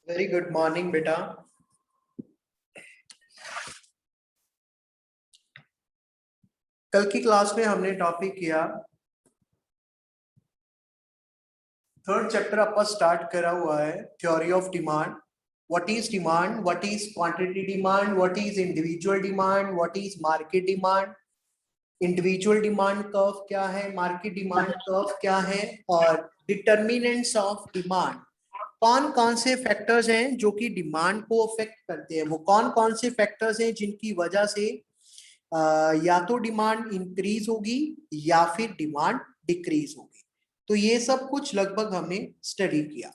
Very good morning बेटा। कल की क्लास में हमने टॉपिक किया थर्ड चैप्टर आपका स्टार्ट करा हुआ है theory of demand. What is demand, what is quantity demand, what is individual demand, what is market demand, individual demand curve क्या है, मार्केट डिमांड कर्व क्या है, और डिटर्मिनेंट्स ऑफ डिमांड। कौन कौन से फैक्टर्स हैं जो कि डिमांड को अफेक्ट करते हैं, वो कौन कौन से फैक्टर्स हैं जिनकी वजह से या तो डिमांड इंक्रीज होगी या फिर डिमांड डिक्रीज होगी। तो ये सब कुछ लगभग हमने स्टडी किया।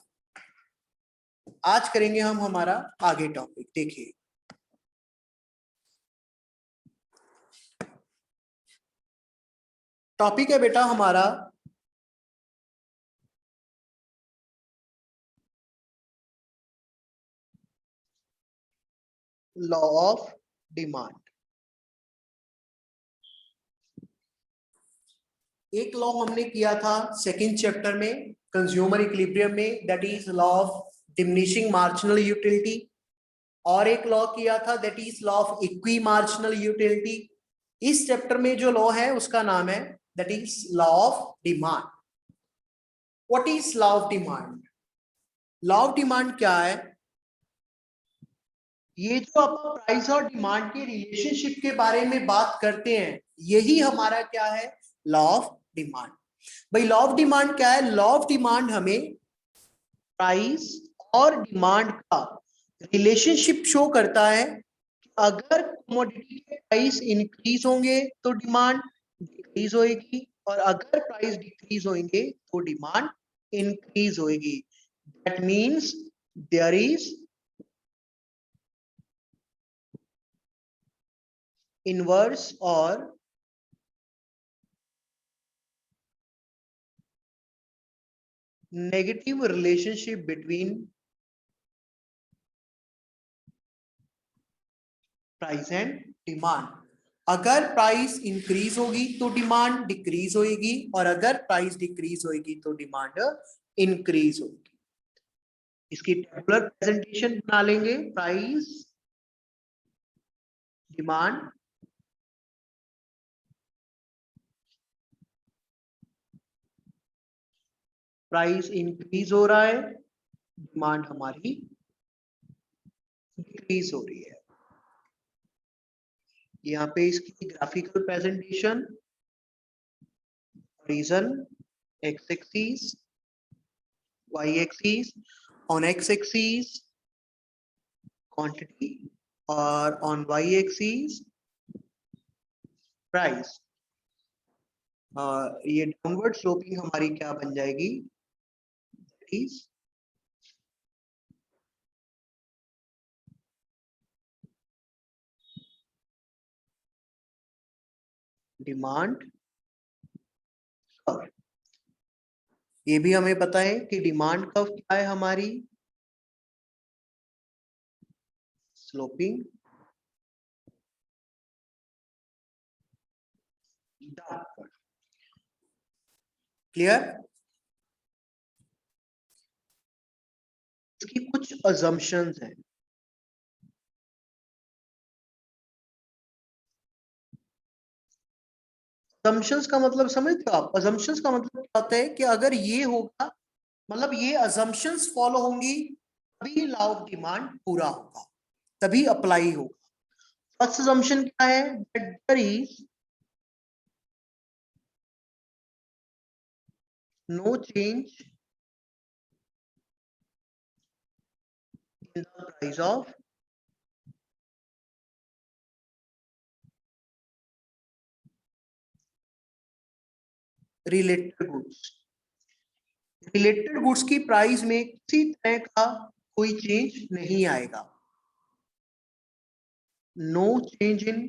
आज करेंगे हम हमारा आगे टॉपिक। देखिए, टॉपिक है बेटा हमारा लॉ ऑफ डिमांड। एक लॉ हमने किया था सेकेंड चैप्टर में कंज्यूमर इक्विलिब्रियम में, that is law of diminishing marginal utility. और एक लॉ किया था that is law of equi marginal utility. इस चैप्टर में जो लॉ है उसका नाम है that is law of demand. What is law of demand? Law of demand क्या है? ये जो अपन प्राइस और डिमांड के रिलेशनशिप के बारे में बात करते हैं, यही हमारा क्या है? Law of demand. भाई लॉ ऑफ डिमांड क्या है? लॉ ऑफ डिमांड हमें प्राइस और डिमांड का रिलेशनशिप शो करता है। अगर कमोडिटी के प्राइस इंक्रीज होंगे तो डिमांड डिक्रीज होएगी, और अगर प्राइस डिक्रीज होंगे तो डिमांड इंक्रीज होएगी। That means there is inverse और negative relationship between price and demand. अगर प्राइस इंक्रीज होगी तो डिमांड डिक्रीज होगी, और अगर प्राइस डिक्रीज होगी तो डिमांड इंक्रीज होगी। इसकी टेबुलर प्रेजेंटेशन बना लेंगे। प्राइस, डिमांड, प्राइस इंक्रीज हो रहा है, डिमांड हमारी डिक्रीज हो रही है। यहाँ पे इसकी graphical presentation, region, X axis, Y axis, on X axis quantity, और ऑन वाई एक्सिस प्राइस। ये डाउनवर्ड स्लोपिंग हमारी क्या बन जाएगी? Is demand curve. ये भी हमें पता है कि डिमांड कर्व क्या है हमारी? Sloping downward. क्लियर? इसकी कुछ अजम्पशंस हैं। अजम्पशंस का मतलब समझते हो आप? अजम्पशंस का मतलब क्या होता है कि अगर ये होगा, मतलब ये अजम्पशंस फॉलो होंगी तभी लॉ ऑफ डिमांड पूरा होगा, तभी अप्लाई होगा। फर्स्ट अजम्पशन क्या है? That there is no change in the price of related goods। Related goods की प्राइस में किसी तरह का कोई चेंज नहीं आएगा। No change in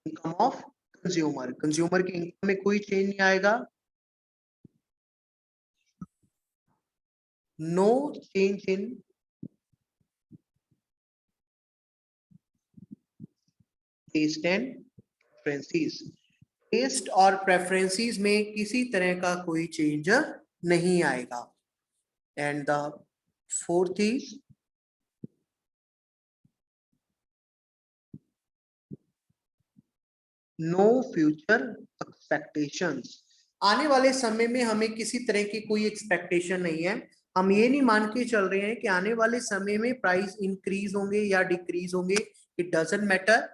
income of consumer. Consumer की इनकम में कोई चेंज नहीं आएगा। No change in taste and preferences. Taste और प्रेफरेंसेस में किसी तरह का कोई चेंज नहीं आएगा। And the fourth is no future expectations. आने वाले समय में हमें किसी तरह की कोई एक्सपेक्टेशन नहीं है। हम ये नहीं मान के चल रहे हैं कि आने वाले समय में प्राइस इंक्रीज होंगे या डिक्रीज होंगे, it doesn't matter.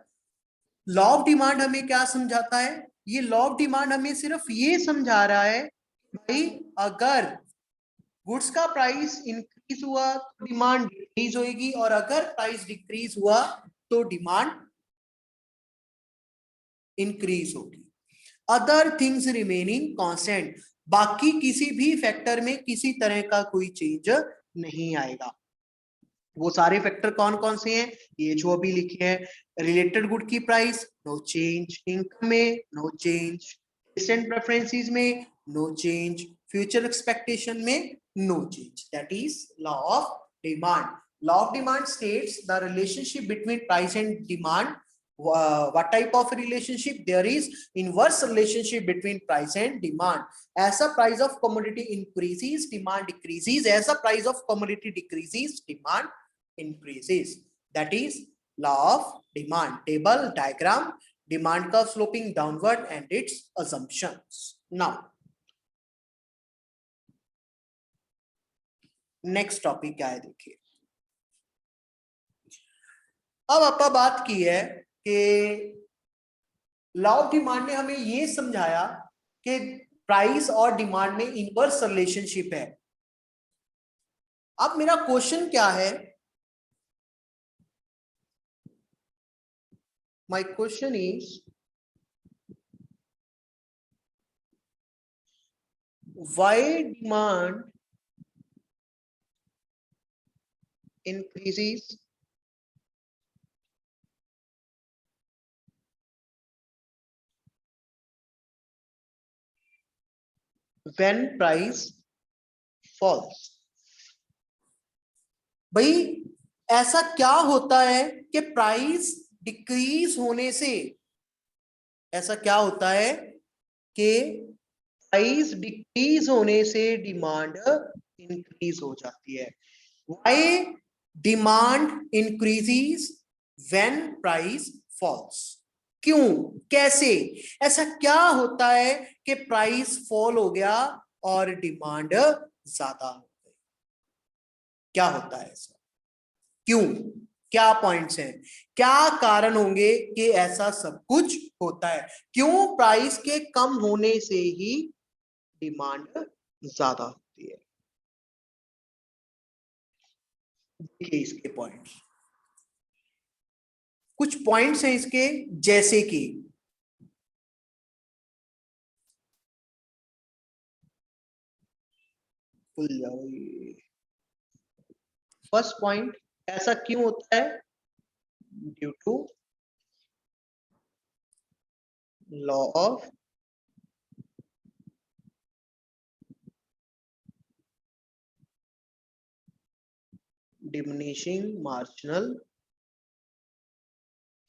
Law of demand हमें क्या समझाता है? ये लॉ ऑफ डिमांड हमें सिर्फ ये समझा रहा है भाई, अगर गुड्स का प्राइस इंक्रीज हुआ तो डिमांड डिक्रीज होगी, और अगर प्राइस डिक्रीज हुआ तो डिमांड इंक्रीज होगी। अदर थिंग्स रिमेनिंग कांस्टेंट, बाकी किसी भी फैक्टर में किसी तरह का कोई चेंज नहीं आएगा। वो सारे फैक्टर कौन कौन से हैं? ये जो अभी लिखे हैं, रिलेटेड गुड की प्राइस नो चेंज, इनकम में नो चेंज, डिसेंट प्रेफरेंसेस में नो चेंज, फ्यूचर एक्सपेक्टेशन में no change. That is law of demand. Law of demand states the relationship between price and demand. What type of relationship? There is inverse relationship between price and demand. As the price of commodity increases, demand decreases. As the price of commodity decreases, demand increases. That is law of demand. Table diagram, demand curve sloping downward and its assumptions. Now next topic क्या है देखिए। अब आपा बात की है कि law of demand ने हमें ये समझाया कि प्राइस और डिमांड में इनवर्स रिलेशनशिप है। अब मेरा क्वेश्चन क्या है? My question is, why demand increases when price falls? भाई ऐसा क्या होता है कि प्राइस डिक्रीज होने से, ऐसा क्या होता है कि प्राइस डिक्रीज होने से डिमांड इंक्रीज हो जाती है? Why demand increases when price falls? क्यों, कैसे, ऐसा क्या होता है कि प्राइस फॉल हो गया और डिमांड ज्यादा हो गई? क्या होता है ऐसा? क्यों? क्या पॉइंट्स हैं, क्या कारण होंगे कि ऐसा सब कुछ होता है? क्यों प्राइस के कम होने से ही डिमांड ज्यादा होती है? देखिए इसके पॉइंट्स, कुछ पॉइंट्स हैं इसके, जैसे कि भूल जाओ ये फर्स्ट पॉइंट, ऐसा क्यों होता है? Due to law of diminishing marginal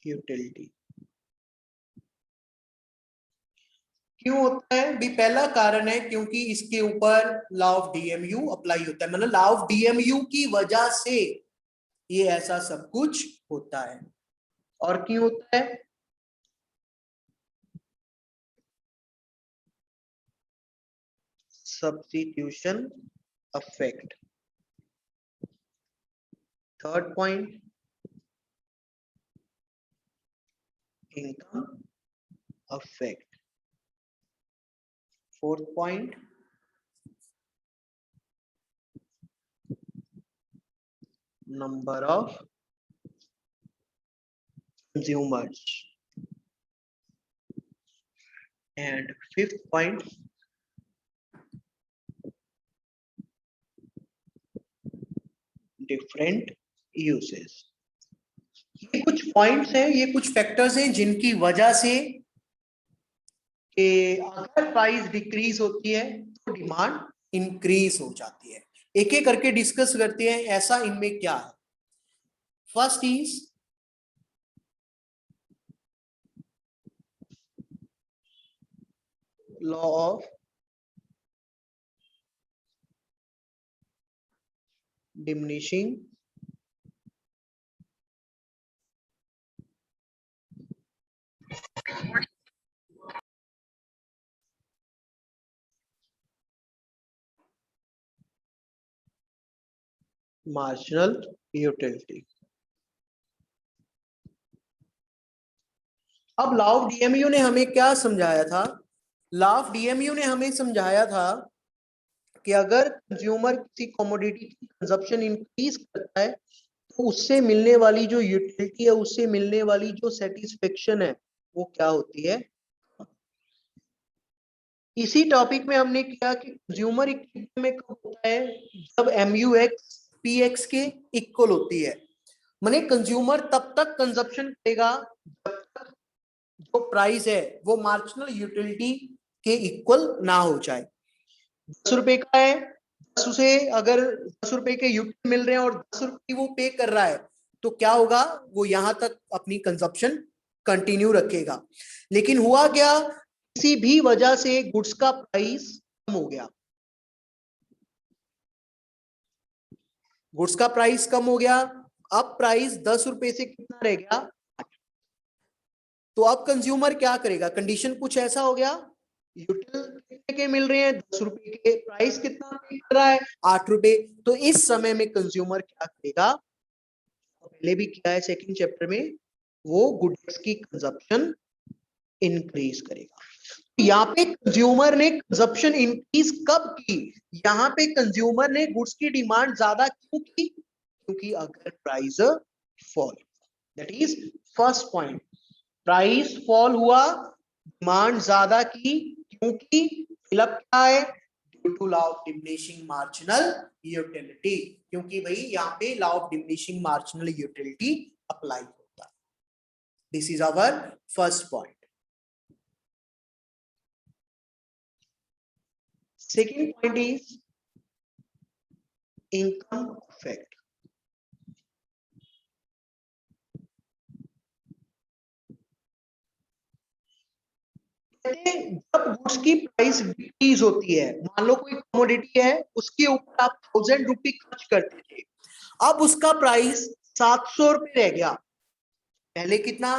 utility. क्यों होता है? भी पहला कारण है क्योंकि इसके ऊपर लॉ ऑफ डीएमयू अप्लाई होता है, मतलब लॉ ऑफ डीएमयू की वजह से ये ऐसा सब कुछ होता है। और क्यों होता है? Substitution affect. Third point, income affect. Fourth point, number of consumers. And fifth point, different uses. ये कुछ पॉइंट्स हैं, ये कुछ फैक्टर्स हैं जिनकी वजह से कि अगर प्राइस डिक्रीज होती है तो डिमांड इंक्रीज हो जाती है। एक एक करके डिस्कस करते हैं ऐसा इनमें क्या है। First is law of diminishing marginal utility. अब लॉ ऑफ डीएमयू ने हमें क्या समझाया था? लॉ ऑफ डीएमयू ने हमें समझाया था कि अगर कंज्यूमर किसी कमोडिटी की कंजप्शन इंक्रीज करता है तो उससे मिलने वाली जो यूटिलिटी है, उससे मिलने वाली जो सेटिस्फेक्शन है, वो क्या होती है? इसी टॉपिक में हमने किया कि कंज्यूमर इक्विलिब्रियम में कब होता है? जब MUX PX के इक्वल होती है। माने कंज्यूमर तब तक कंजप्शन करेगा जब तक जो प्राइस है वो मार्जिनल यूटिलिटी के इक्वल ना हो जाए। 10 रुपए का है, 10 उसे अगर 10 रुपए के यूटिल मिल रहे हैं और 10 रुपए वो पे कर रहा है, तो क्या होगा? वो यहां तक अपनी कंजप्शन कंटिन्यू रखेगा। लेकिन हुआ क्या? किसी भी वजह से गुड्स का प्राइस कम हो गया, गुड्स का प्राइस कम हो गया। अब प्राइस 10 रुपए से कितना रह गया? तो अब कंज्यूमर क्या करेगा? कंडीशन कुछ ऐसा हो गया, यूटिल कितने के मिल रहे हैं? 10 रुपए के, प्राइस कितना पे कर रहा है? 8 रुपए। तो इस समय में कंज्यूमर क्या करेगा? पहले भी किया है सेकंड चैप्टर में, वो गुड्स की कंजप्शन इंक्रीज करेगा। यहाँ पे कंज्यूमर ने कंजप्शन इंक्रीज कब की? यहाँ पे कंज्यूमर ने गुड्स की डिमांड ज्यादा क्यों की? क्योंकि अगर price fall, that is first point, price fall हुआ, डिमांड ज्यादा की, क्योंकि फिलअप क्या है? Due to law of diminishing marginal utility, क्योंकि भाई यहाँ पे law of diminishing marginal utility apply होता है। This is our first point. Second point is income effect. जब गुड्स की प्राइस डिक्रीज होती है, मान लो कोई कमोडिटी है, उसके ऊपर आप 1000 रुपए खर्च करते थे, अब उसका प्राइस 700 रुपए रह गया। पहले कितना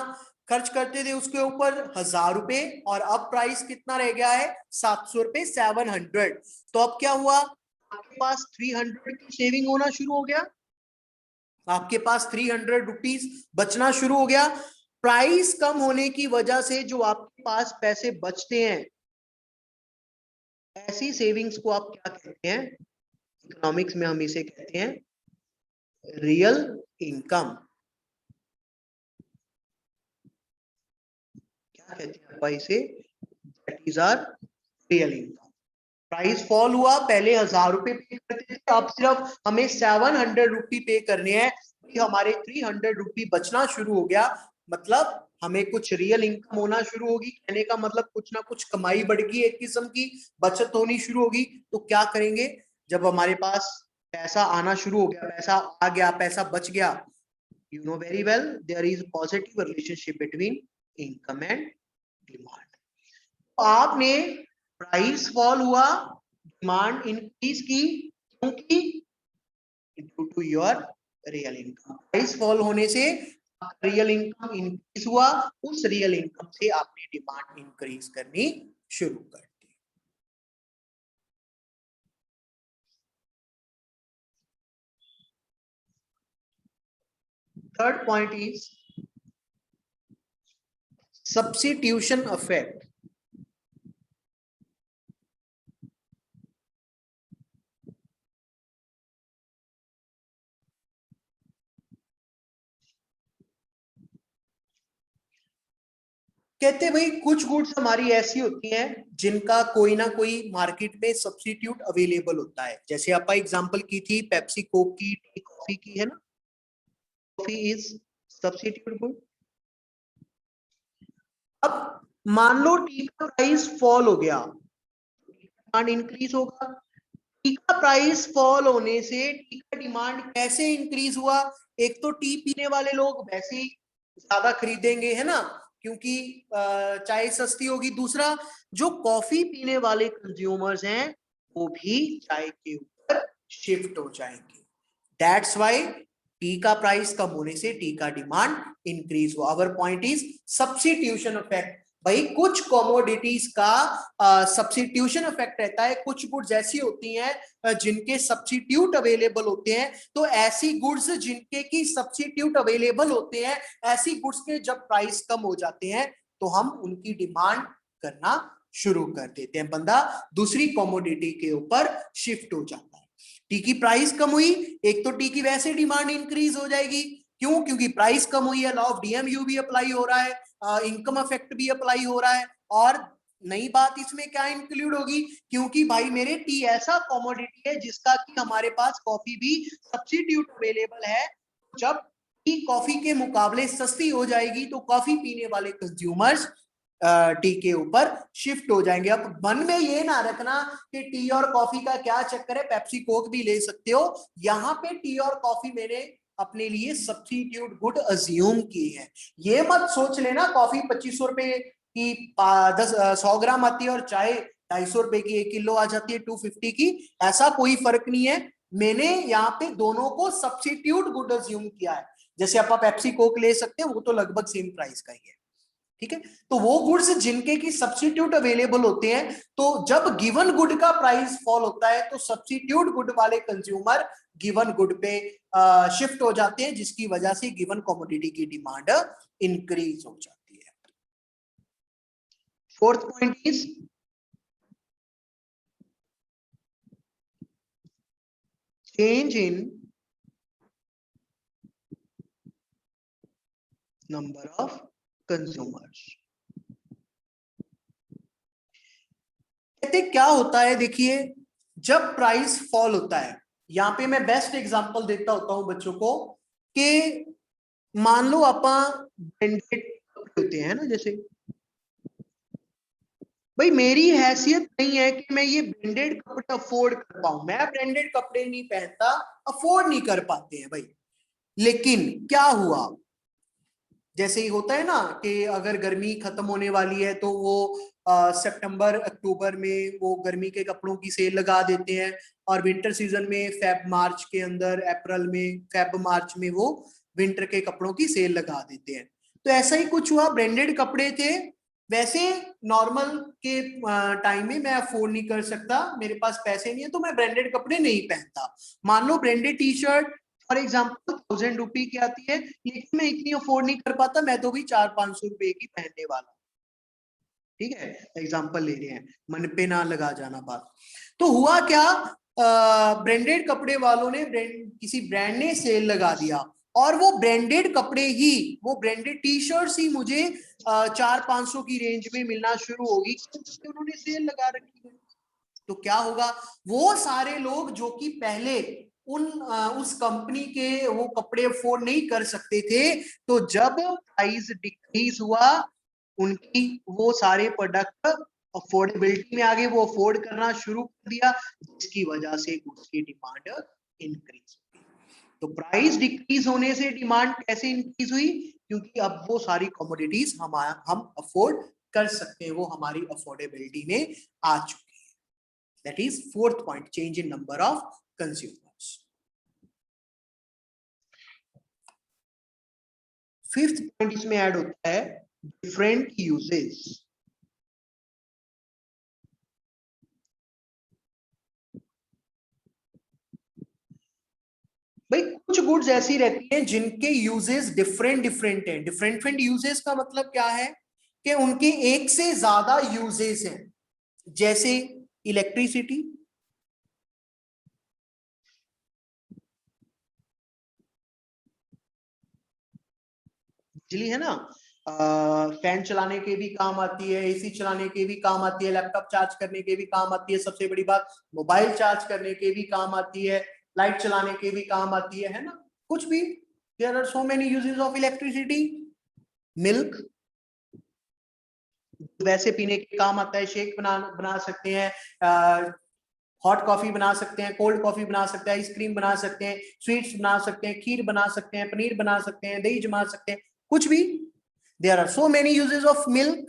खर्च करते थे उसके ऊपर? 1000 रुपए, और अब प्राइस कितना रह गया है? 700 रुपए, 700। तो अब क्या हुआ? आपके पास 300 की सेविंग होना शुरू हो गया, आपके पास 300 रुपीज बचना शुरू हो गया। प्राइस कम होने की वजह से जो आपके पास पैसे बचते हैं, ऐसी सेविंग्स को आप क्या कहते हैं? इकोनॉमिक्स में हम इसे कहते हैं रियल इनकम। क्या कहते हैं आप इसे? That is R real income. Price fall हुआ, पहले 1000 रुपए पे करते थे, अब सिर्फ हमें 700 रुपी पे करने हैं, हमारे 300 रुपी बचना शुरू हो गया। मतलब हमें कुछ रियल इनकम होना शुरू होगी। कहने का मतलब कुछ ना कुछ कमाई बढ़ गई, एक किस्म की बचत होनी शुरू होगी। तो क्या करेंगे? जब हमारे पास पैसा आना शुरू हो गया, पैसा आ गया, पैसा बच गया, you know very well there is positive relationship between income and demand. तो आपने प्राइस फॉल हुआ, डिमांड इंक्रीज की, क्योंकि due to your real income. Price fall होने से रियल इनकम इंक्रीज हुआ, उस रियल इनकम से आपने डिमांड इंक्रीज करनी शुरू कर दी। Third point is substitution effect. कहते भाई कुछ गुड्स हमारी ऐसी होती हैं जिनका कोई ना कोई मार्केट में सब्स्टिट्यूट अवेलेबल होता है। जैसे आप एग्जांपल की थी पेप्सी कोक की, टी कॉफी की, है ना? Coffee is substitute good. अब मान लो टी का प्राइस फॉल हो गया, डिमांड इंक्रीज होगा। टी का प्राइस फॉल होने से टी का डिमांड कैसे इंक्रीज हुआ? एक तो टी पीने वाले लोग वैसे ही ज्यादा खरीदेंगे, है ना? क्योंकि चाय सस्ती होगी। दूसरा, जो कॉफी पीने वाले कंज्यूमर्स हैं वो भी चाय के ऊपर शिफ्ट हो जाएंगे। दैट्स वाई टी का प्राइस कम होने से टी का डिमांड इंक्रीज हुआ। अवर पॉइंट इज सब्स्टिट्यूशन इफेक्ट। भाई कुछ कमोडिटीज का सब्स्टिट्यूशन इफेक्ट रहता है। कुछ गुड्स ऐसी होती हैं जिनके सब्स्टिट्यूट अवेलेबल होते हैं। तो ऐसी गुड्स जिनके की सब्स्टिट्यूट अवेलेबल होते हैं, ऐसी गुड्स के जब प्राइस कम हो जाते हैं तो हम उनकी डिमांड करना शुरू कर देते हैं। बंदा दूसरी कमोडिटी के ऊपर शिफ्ट हो जाता है। टी की प्राइस कम हुई, एक तो टी की वैसे डिमांड इंक्रीज हो जाएगी। क्यों? क्योंकि प्राइस कम हुई है, लॉ ऑफ डीएमयू भी अप्लाई हो रहा है, इनकम इफेक्ट भी अप्लाई हो रहा है। और नई बात इसमें क्या इंक्लूड होगी? क्योंकि भाई मेरे टी ऐसा कमोडिटी है जिसका कि हमारे पास कॉफी भी सब्स्टिट्यूट अवेलेबल है। जब टी कॉफी के मुकाबले सस्ती हो जाएगी तो कॉफी पीने वाले कंज्यूमर्स टी के ऊपर शिफ्ट हो जाएंगे। अब मन में ये ना रखना कि टी और कॉफी का क्या चक्कर है, पेप्सी कोक भी ले सकते हो। यहाँ पे टी और कॉफी मैंने अपने लिए सब्स्टिट्यूट गुड अज्यूम की है। ये मत सोच लेना कॉफी 2500 रुपए की 100 ग्राम आती है और चाय 250 रुपए की 1 किलो आ जाती है 250 की। ऐसा कोई फर्क नहीं है। मैंने यहाँ पे दोनों को सब्स्टिट्यूट गुड अज्यूम किया है। जैसे आप पेप्सी कोक ले सकते हैं, वो तो लगभग सेम प्राइस का ही है। ठीक है, तो वो गुड्स जिनके की सब्स्टिट्यूट अवेलेबल होते हैं, तो जब गिवन गुड का प्राइस फॉल होता है तो सब्स्टिट्यूट गुड वाले कंज्यूमर गिवन गुड पे शिफ्ट हो जाते हैं, जिसकी वजह से गिवन कमोडिटी की डिमांड इंक्रीज हो जाती है। Fourth point is change in number of consumers. कहते क्या होता है, देखिए जब प्राइस फॉल होता है, यहां पे मैं बेस्ट एग्जांपल देता होता हूं बच्चों को कि मान लो आपा ब्रांडेड कपड़े होते हैं ना, जैसे भाई मेरी हैसियत नहीं है कि मैं ये ब्रांडेड कपड़े अफोर्ड कर पाऊं। मैं ब्रांडेड कपड़े नहीं पहनता, अफोर्ड नहीं कर पाते हैं भाई। लेकिन क्या हुआ, जैसे ही होता है ना कि अगर गर्मी खत्म होने वाली है तो वो सितंबर अक्टूबर में वो गर्मी के कपड़ों की सेल लगा देते हैं, और विंटर सीजन में फेब मार्च के अंदर, अप्रैल में फेब मार्च में वो विंटर के कपड़ों की सेल लगा देते हैं। तो ऐसा ही कुछ हुआ, ब्रांडेड कपड़े थे। वैसे नॉर्मल के टाइम में मैं अफोर्ड नहीं कर सकता, मेरे पास पैसे नहीं है, तो मैं ब्रांडेड कपड़े नहीं पहनता। मान लो branded T shirt for example 1000 रुपए की आती है, लेकिन मैं इतनी अफोर्ड नहीं कर पाता, मैं तो भी 400-500 रुपए की पहनने वाला। ठीक है, एग्जाम्पल ले रहे हैं, मन पे ना लगा जाना बात। तो हुआ क्या, ब्रांडेड कपड़े वालों ने किसी ब्रांड ने सेल लगा दिया, और वो ब्रांडेड कपड़े ही, वो ब्रांडेड टी शर्ट्स ही मुझे 400-500 की रेंज में मिलना शुरू होगी, क्योंकि उन्होंने सेल लगा रखी है। तो क्या होगा, वो सारे लोग जो कि पहले उस कंपनी के वो कपड़े अफोर्ड नहीं कर सकते थे, तो जब प्राइस डिक्रीज हुआ उनकी वो सारे प्रोडक्ट अफोर्डेबिलिटी में आ गए, वो अफोर्ड करना शुरू कर दिया, जिसकी वजह से उसकी डिमांड इंक्रीज हुई। तो प्राइस डिक्रीज होने से डिमांड कैसे इंक्रीज हुई? क्योंकि अब वो सारी कमोडिटीज हम अफोर्ड कर सकते हैं, वो हमारी अफोर्डेबिलिटी में आ चुकी है। That is fourth point, change in number of consumers. Fifth point इसमें ऐड होता है different uses. भाई कुछ गुड्स ऐसी रहती हैं जिनके यूजेस डिफरेंट डिफरेंट हैं। डिफरेंट यूजेस का मतलब क्या है कि उनके एक से ज्यादा यूजेस हैं। जैसे इलेक्ट्रिसिटी, बिजली है ना, फैन चलाने के भी काम आती है, एसी चलाने के भी काम आती है, लैपटॉप चार्ज करने के भी काम आती है, सबसे बड़ी बात मोबाइल चार्ज करने के भी काम आती है, लाइट चलाने के भी काम आती है ना, कुछ भी। There are so many uses of electricity. Milk वैसे पीने के काम आता है, शेक बना बना सकते हैं, हॉट कॉफी बना सकते हैं, कोल्ड कॉफी बना सकते हैं, आइसक्रीम बना सकते हैं, स्वीट्स बना सकते हैं, खीर बना सकते हैं, पनीर बना सकते हैं, दही जमा सकते हैं, कुछ भी। There are so many uses of milk,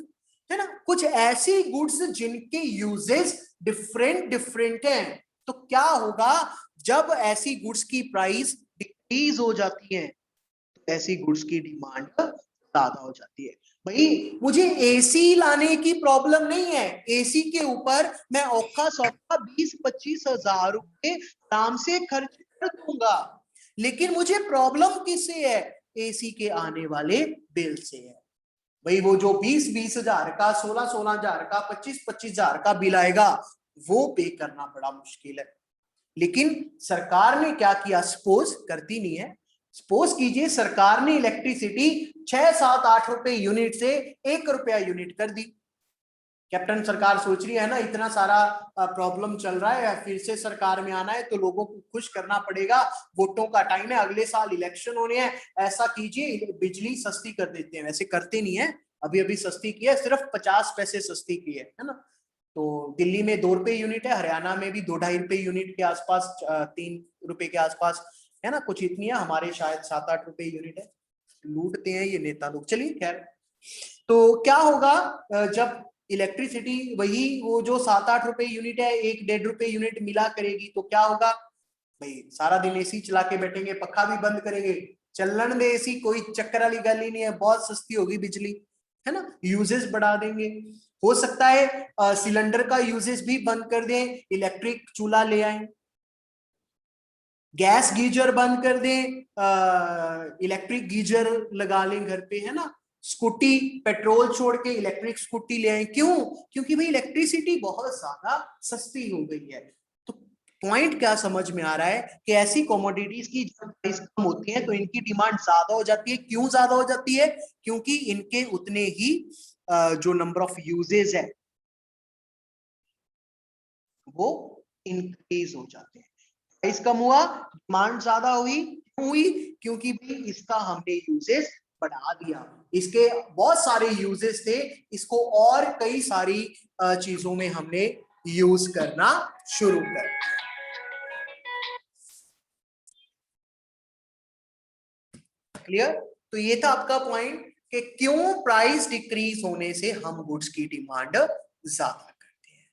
है ना, कुछ ऐसी गुड्स जिनके यूजेस डिफरेंट डिफरेंट हैं। तो क्या होगा जब ऐसी गुड्स की प्राइस डिक्रीज हो जाती है, तो ऐसी गुड्स की डिमांड ज्यादा हो जाती है। भाई मुझे एसी लाने की प्रॉब्लम नहीं है, एसी के ऊपर मैं औखा सौखा 20-25 हजार रुपए आराम से खर्च कर दूंगा, लेकिन मुझे प्रॉब्लम किससे है, एसी के आने वाले बिल से है। भाई वो जो 20-20 हजार का, 16-16 हजार का, 25-25 हजार का बिल आएगा, वो पे करना बड़ा मुश्किल है। लेकिन सरकार ने क्या किया, सपोज करती नहीं है, सपोज कीजिए सरकार ने इलेक्ट्रिसिटी 6-7-8 रुपए यूनिट से 1 रुपया यूनिट कर दी। कैप्टन सरकार सोच रही है ना, इतना सारा प्रॉब्लम चल रहा है, फिर से सरकार में आना है तो लोगों को खुश करना पड़ेगा, वोटों का टाइम है, अगले साल इलेक्शन होने हैं, ऐसा कीजिए बिजली सस्ती कर देते हैं। वैसे करते नहीं है, अभी अभी सस्ती की है, सिर्फ 50 पैसे सस्ती की है ना। तो दिल्ली में 2 रुपए यूनिट है, हरियाणा में भी 2-2.5 रुपए यूनिट के आसपास, 3 रुपए के आसपास है ना, कुछ इतनी है, हमारे शायद 7-8 रुपए यूनिट है। लूटते हैं ये नेता लोग। चलिए खैर, तो क्या होगा जब इलेक्ट्रिसिटी वही वो जो 7-8 रुपए यूनिट है 1-1.5 रुपए यूनिट मिला करेगी, तो क्या होगा भाई, सारा दिन एसी चला के बैठेंगे, पक्का भी बंद करेंगे, चलन दे एसी, कोई चक्कर वाली गल ही नहीं है, बहुत सस्ती होगी बिजली, है ना, यूजेस बढ़ा देंगे। हो सकता है सिलेंडर का यूजेस भी बंद कर दें, इलेक्ट्रिक चूल्हा ले आए, गैस गीजर बंद कर दें, इलेक्ट्रिक गीजर लगा लें घर पे, है ना, स्कूटी पेट्रोल छोड़ के इलेक्ट्रिक स्कूटी ले आए। क्यों, क्योंकि भाई इलेक्ट्रिसिटी बहुत ज्यादा सस्ती हो गई है। तो पॉइंट क्या समझ में आ रहा है कि ऐसी कमोडिटीज की जब प्राइस कम होती है तो इनकी डिमांड ज्यादा हो जाती है। क्यों ज्यादा हो जाती है, क्योंकि इनके उतने ही जो नंबर ऑफ यूजेस है वो इंक्रीज हो जाते हैं। प्राइस कम हुआ, डिमांड ज्यादा हुई, क्यों हुई, क्योंकि भी इसका हमने यूजेस बढ़ा दिया, इसके बहुत सारे यूजेस थे, इसको और कई सारी चीजों में हमने यूज करना शुरू कर। क्लियर, तो ये था आपका पॉइंट कि क्यों प्राइस डिक्रीज होने से हम गुड्स की डिमांड ज्यादा करते हैं।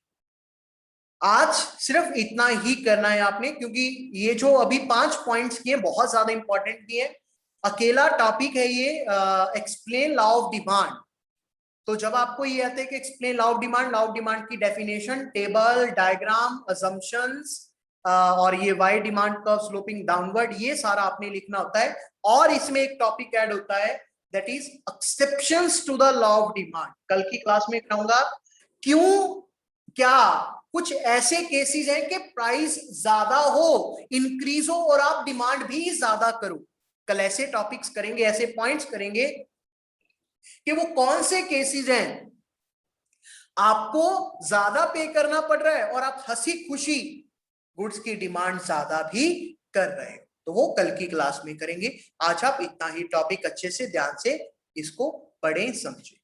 आज सिर्फ इतना ही करना है आपने, क्योंकि ये जो अभी 5 पॉइंट्स किए बहुत ज्यादा इंपॉर्टेंट भी है, अकेला टॉपिक है ये, एक्सप्लेन लॉ ऑफ डिमांड। तो जब आपको ये आता है कि explain law of demand, law of demand की डेफिनेशन, टेबल, डायग्राम, असम्पशंस, और ये why demand curve sloping downward, ये सारा आपने लिखना होता है। और इसमें एक टॉपिक ऐड होता है, that is exceptions to the law of demand. कल की क्लास में कराऊंगा क्यों, क्या कुछ ऐसे केसेस हैं कि प्राइस ज्यादा हो, इंक्रीज हो और आप डिमांड भी ज्यादा करो। कल ऐसे टॉपिक्स करेंगे, ऐसे पॉइंट्स करेंगे कि वो कौन से केसेस हैं आपको ज्यादा पे करना पड़ रहा है और आप हंसी खुशी गुड्स की डिमांड ज्यादा भी कर रहे हो, तो वो कल की क्लास में करेंगे। आज आप इतना ही टॉपिक अच्छे से ध्यान से इसको पढ़ें समझें।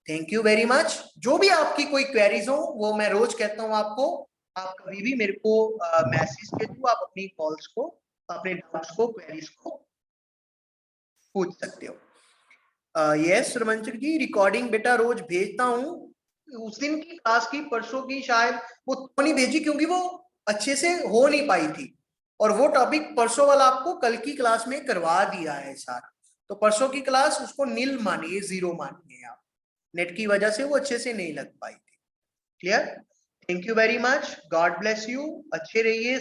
Thank you very much. जो भी आपकी कोई क्वेरीज हो, वो मैं रोज कहता हूं आपको, आप कभी भी मेरे को मैसेज के थ्रू आप अपनी कॉल्स को, अपने डाउट्स को, क्वेरीज को पूछ सकते हो। यस रमंचर जी, रिकॉर्डिंग बेटा रोज भेजता हूँ। उस दिन की क्लास की, परसों की शायद वो तो नहीं भेजी क्योंकि वो अच्छे से हो नहीं पाई थी, और वो टॉपिक परसों वाला आपको कल की क्लास में करवा दिया है सारा। तो परसों की क्लास उसको नील मानिए, 0 मानिए आप, नेट की वजह से वो अच्छे से नहीं लग पाई थी। Clear, thank you very much, God bless you, अच्छे रहिए।